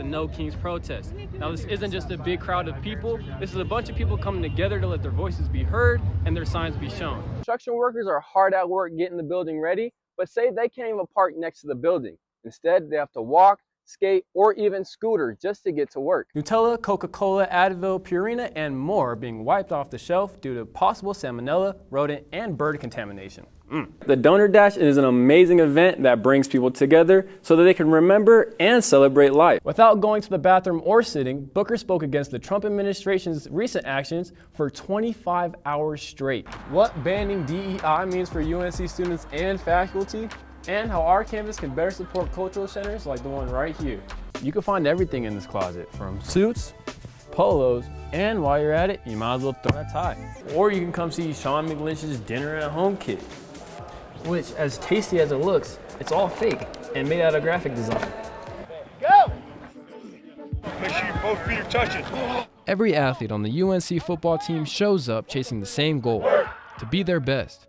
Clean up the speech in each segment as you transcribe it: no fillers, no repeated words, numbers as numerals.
the No Kings protest. Now, this isn't just a big crowd of people. This is a bunch of people coming together to let their voices be heard and their signs be shown. Construction workers are hard at work getting the building ready, but say they can't even park next to the building. Instead, they have to walk, skate, or even scooter just to get to work. Nutella, Coca-Cola, Advil, Purina, and more are being wiped off the shelf due to possible salmonella, rodent, and bird contamination. The Donor Dash is an amazing event that brings people together so that they can remember and celebrate life. Without going to the bathroom or sitting, Booker spoke against the Trump administration's recent actions for 25 hours straight. What banning DEI means for UNC students and faculty, and how our campus can better support cultural centers like the one right here. You can find everything in this closet, from suits, polos, and while you're at it, you might as well throw that tie. Or you can come see Sean McLynch's Dinner at Home kit, which, as tasty as it looks, it's all fake and made out of graphic design. Go! Make sure both feet are touching. Every athlete on the UNC football team shows up chasing the same goal, to be their best.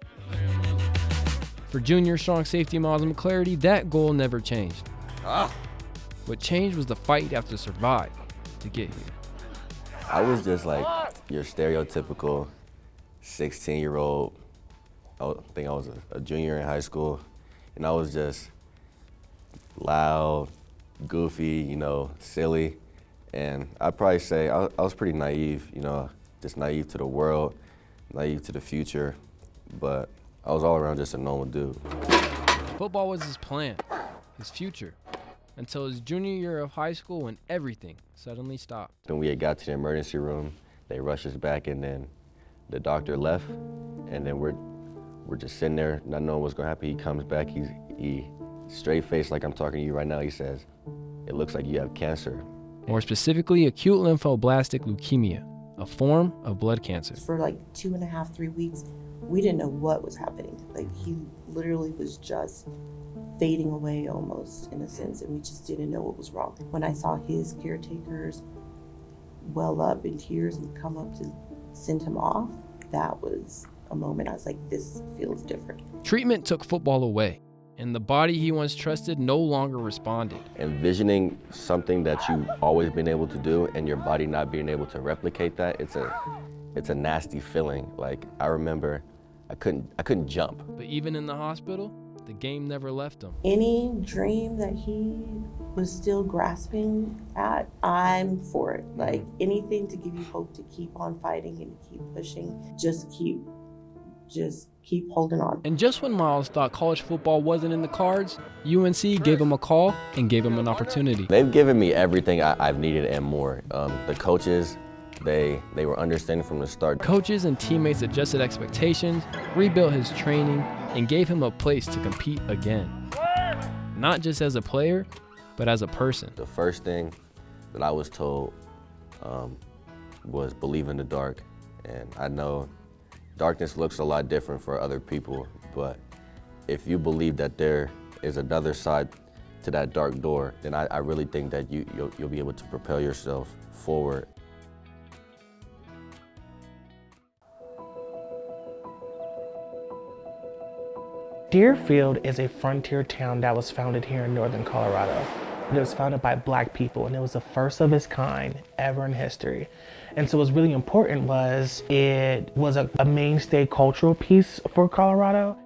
For junior strong safety Miles McClarity, that goal never changed. What changed was the fight you have to survive to get here. I was just like your stereotypical 16-year-old. I think I was a junior in high school, and I was just loud, goofy, silly. And I'd probably say I was pretty naive, just naive to the world, naive to the future, but I was all around just a normal dude. Football was his plan, his future, until his junior year of high school when everything suddenly stopped. When we had got to the emergency room, they rushed us back, and then the doctor left, and then we're just sitting there, not knowing what's gonna happen. He comes back, he straight faced like I'm talking to you right now, he says, "It looks like you have cancer." More specifically, acute lymphoblastic leukemia, a form of blood cancer. For like 2.5, 3 weeks, we didn't know what was happening. Like, he literally was just fading away almost, in a sense, and we just didn't know what was wrong. When I saw his caretakers well up in tears and come up to send him off, that was a moment I was like, this feels different. Treatment took football away, and the body he once trusted no longer responded. Envisioning something that you've always been able to do and your body not being able to replicate that, it's a nasty feeling. Like, I remember I couldn't jump. But even in the hospital, the game never left him. Any dream that he was still grasping at, I'm for it. Like, anything to give you hope to keep on fighting and keep pushing, just keep holding on. And just when Miles thought college football wasn't in the cards, UNC gave him a call and gave him an opportunity. They've given me everything I've needed and more. The coaches, they were understanding from the start. Coaches and teammates adjusted expectations, rebuilt his training, and gave him a place to compete again. Not just as a player, but as a person. The first thing that I was told was believe in the dark. And I know darkness looks a lot different for other people, but if you believe that there is another side to that dark door, then I really think that you'll be able to propel yourself forward. Deerfield is a frontier town that was founded here in northern Colorado. It was founded by Black people, and it was the first of its kind ever in history. And so what's really important was it was a mainstay cultural piece for Colorado.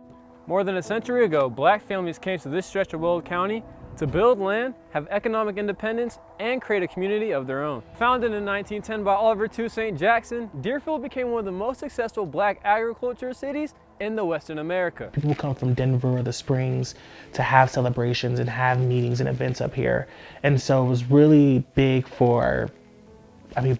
More than a century ago, Black families came to this stretch of Weld County to build land, have economic independence, and create a community of their own. Founded in 1910 by Oliver II St. Jackson, Deerfield became one of the most successful Black agriculture cities in the Western America. People come from Denver or the Springs to have celebrations and have meetings and events up here. And so it was really big for,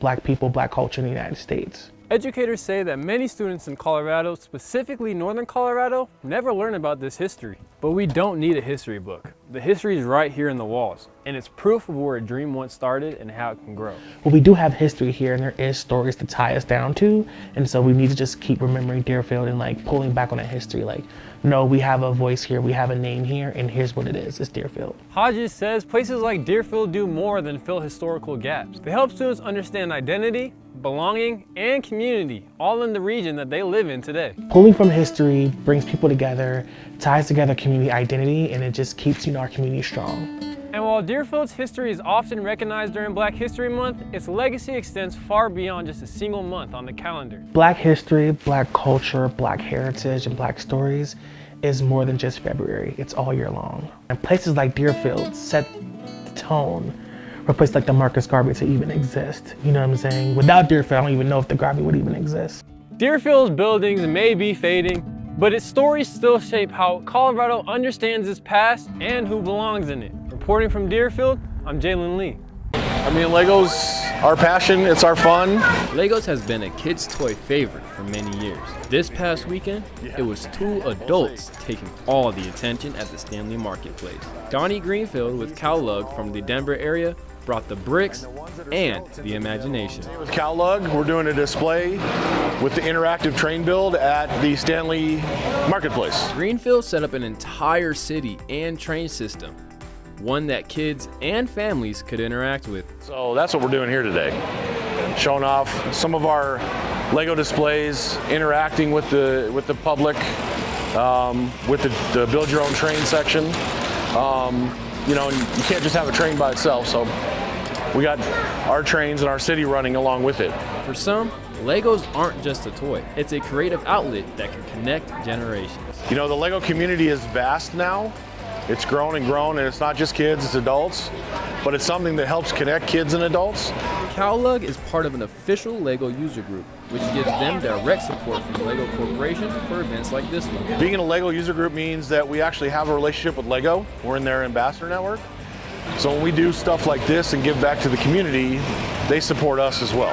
Black people, Black culture in the United States. Educators say that many students in Colorado, specifically northern Colorado, never learn about this history. But we don't need a history book. The history is right here in the walls, and it's proof of where a dream once started and how it can grow. Well, we do have history here, and there is stories to tie us down to, and so we need to just keep remembering Deerfield and pulling back on that history. No, we have a voice here, we have a name here, and here's what it is, it's Deerfield. Hodges says places like Deerfield do more than fill historical gaps. They help students understand identity, belonging, and community, all in the region that they live in today. Pulling from history brings people together, ties together communities, community identity, and it just keeps, our community strong. And while Deerfield's history is often recognized during Black History Month, its legacy extends far beyond just a single month on the calendar. Black history, Black culture, Black heritage, and Black stories is more than just February. It's all year long. And places like Deerfield set the tone for a place like the Marcus Garvey to even exist. You know what I'm saying? Without Deerfield, I don't even know if the Garvey would even exist. Deerfield's buildings may be fading, but its stories still shape how Colorado understands its past and who belongs in it. Reporting from Deerfield, I'm Jaylen Lee. I mean, Lego's our passion, it's our fun. Legos has been a kid's toy favorite for many years. This past weekend, it was 2 adults taking all the attention at the Stanley Marketplace. Donnie Greenfield with Cowlug from the Denver area brought the bricks and the imagination. With Cowlug, we're doing a display with the interactive train build at the Stanley Marketplace. Greenfield set up an entire city and train system, one that kids and families could interact with. So that's what we're doing here today. Showing off some of our Lego displays, interacting with the public, with the build your own train section. And you can't just have a train by itself, so we got our trains and our city running along with it. For some, Legos aren't just a toy. It's a creative outlet that can connect generations. The Lego community is vast now. It's grown and grown, and it's not just kids, it's adults, but it's something that helps connect kids and adults. Cowlug is part of an official Lego user group, which gives them direct support from Lego Corporation for events like this one. Being in a Lego user group means that we actually have a relationship with Lego. We're in their ambassador network. So when we do stuff like this and give back to the community, they support us as well.